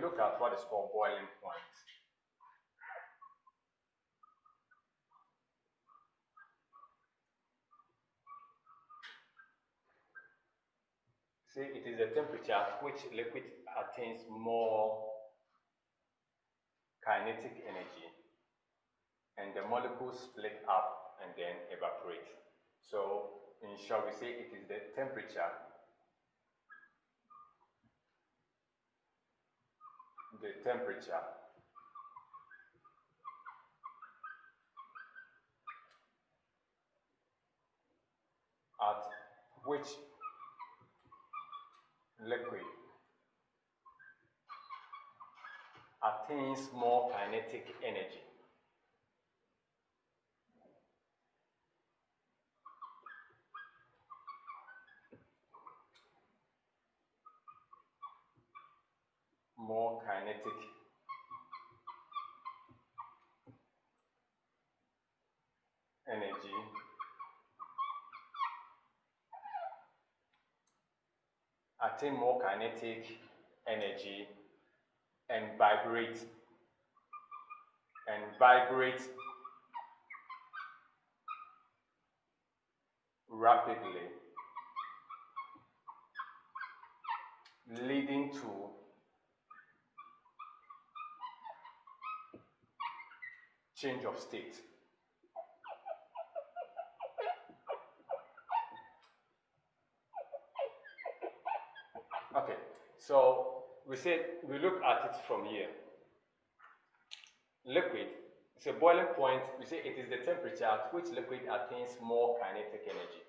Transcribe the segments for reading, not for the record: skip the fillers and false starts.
look at what is called boiling point. See, it is the temperature at which liquid attains more kinetic energy and the molecules split up and then evaporate. So, in short, we say it is the temperature at which liquid attains more kinetic energy. More kinetic energy attain more kinetic energy and vibrate rapidly, leading to change of state. Okay, so we look at it from here. Liquid, it's a boiling point. We say it is the temperature at which liquid attains more kinetic energy.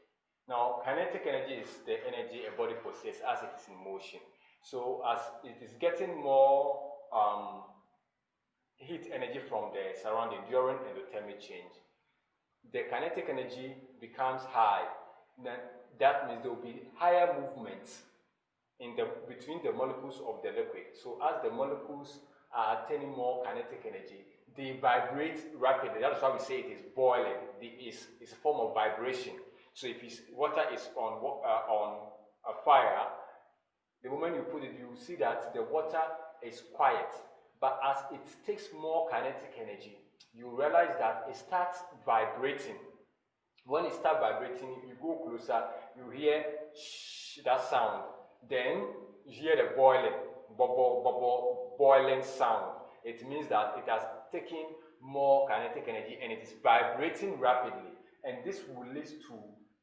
Now, kinetic energy is the energy a body possesses as it is in motion. So, as it is getting more heat energy from the surrounding during endothermic change, the kinetic energy becomes high. Then that means there will be higher movements between the molecules of the liquid. So as the molecules are attaining more kinetic energy, they vibrate rapidly. That's why we say it is boiling. It's a form of vibration. So if water is on a fire, the moment you put it, you see that the water is quiet. But as it takes more kinetic energy, you realize that it starts vibrating. When it starts vibrating, if you go closer, you hear that sound. Then you hear the boiling, bubble, boiling sound. It means that it has taken more kinetic energy and it is vibrating rapidly. And this will lead to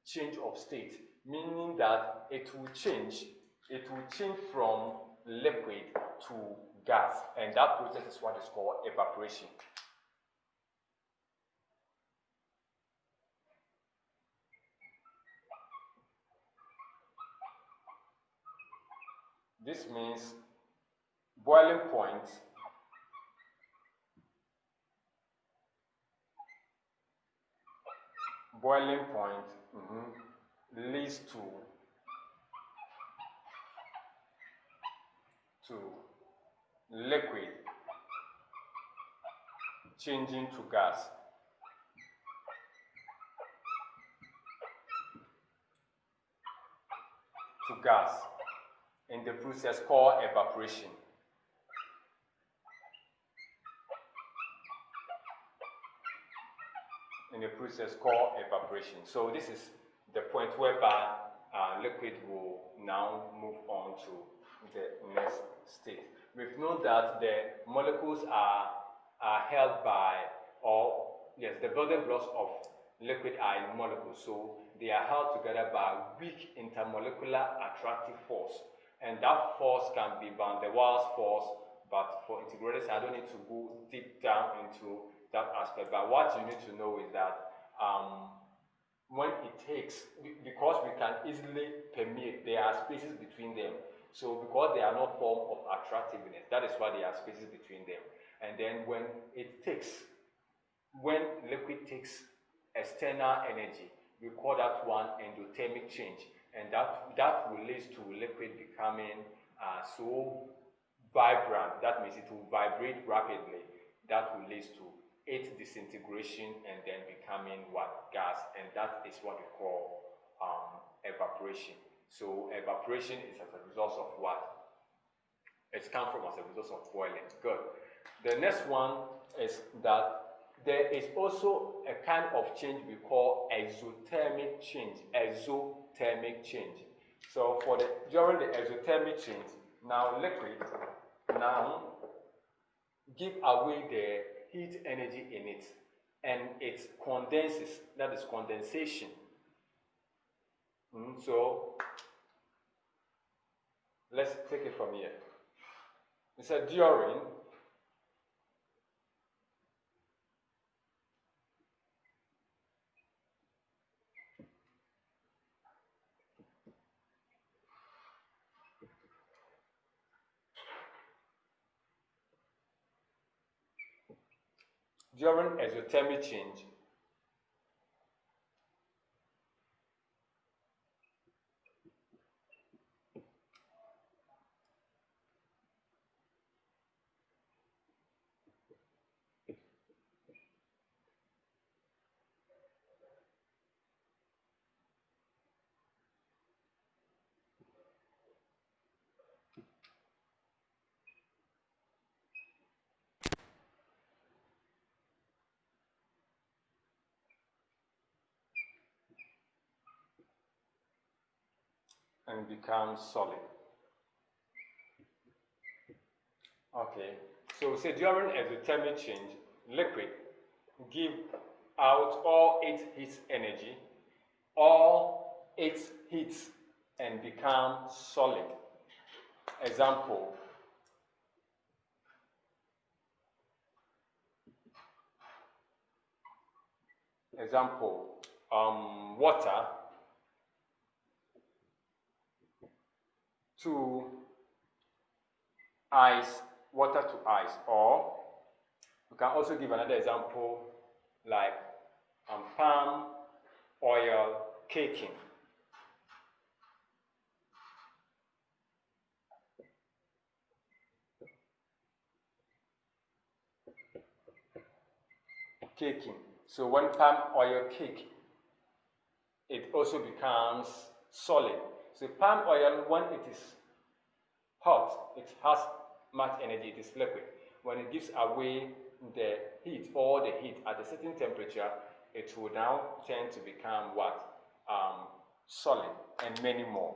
change of state, meaning that it will change from liquid to gas. And that process is what is called evaporation. This means boiling point leads to liquid changing to gas. In the process called evaporation. So this is the point whereby liquid will now move on to the next state. We've known that the molecules are held by, the building blocks of liquid are in molecules, so they are held together by weak intermolecular attractive force. And that force can be Van der Waals force, but for integrators, I don't need to go deep down into that aspect. But what you need to know is that when it takes, because we can easily permeate, there are spaces between them. So because they are not form of attractiveness, that is why there are spaces between them. And then when liquid takes external energy, we call that one endothermic change. And that will lead to liquid becoming so vibrant. That means it will vibrate rapidly. That will lead to its disintegration and then becoming what? Gas. And that is what we call evaporation. So evaporation is as a result of what? It's come from as a result of boiling. Good. The next one is that there is also a kind of change we call exothermic change. Exothermic change. So during the exothermic change, now liquid now give away the heat energy in it, and it condenses. That is condensation. So let's take it from here. It said during exothermic change, and becomes solid. Okay, so say during exothermic change, liquid give out all its heat energy, all its heat, and become solid. Example, water to ice, or we can also give another example like palm oil caking. So when palm oil cake, it also becomes solid. So palm oil, when it is hot, it has much energy, it is liquid. When it gives away the heat at a certain temperature, it will now tend to become what? Solid, and many more.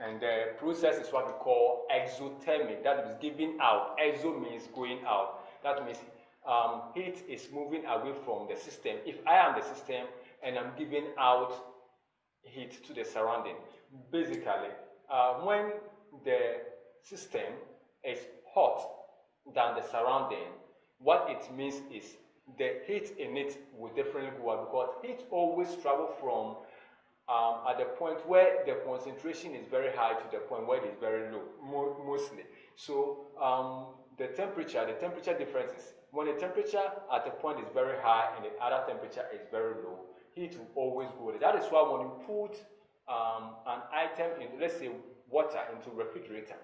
And the process is what we call exothermic. That is giving out. Exo means going out. That means heat is moving away from the system. If I am the system and I'm giving out heat to the surrounding, basically, when the system is hot than the surrounding, what it means is the heat in it will definitely go up, because heat always travels from at the point where the concentration is very high to the point where it is very low, mostly. So the temperature differences. When the temperature at the point is very high and the other temperature is very low, heat will always go there. That is why when you put an item in, let's say water, into refrigerator,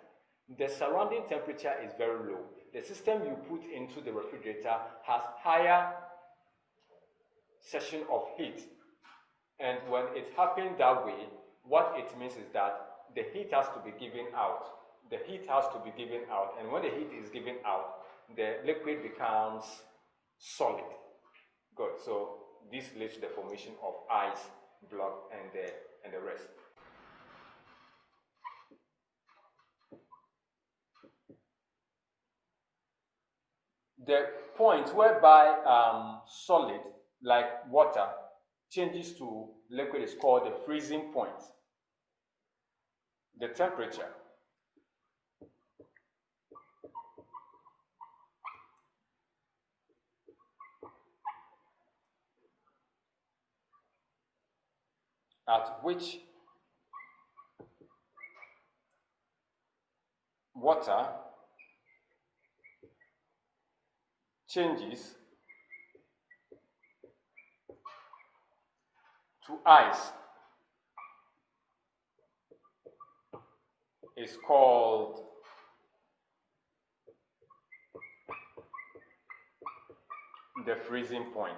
the surrounding temperature is very low. The system you put into the refrigerator has higher section of heat. And when it happens that way, what it means is that the heat has to be given out. The heat has to be given out, and when the heat is given out, the liquid becomes solid. Good. So this leads to the formation of ice block and the rest. The point whereby solid, like water, changes to liquid is called the freezing point. The temperature at which water changes to ice is called the freezing point.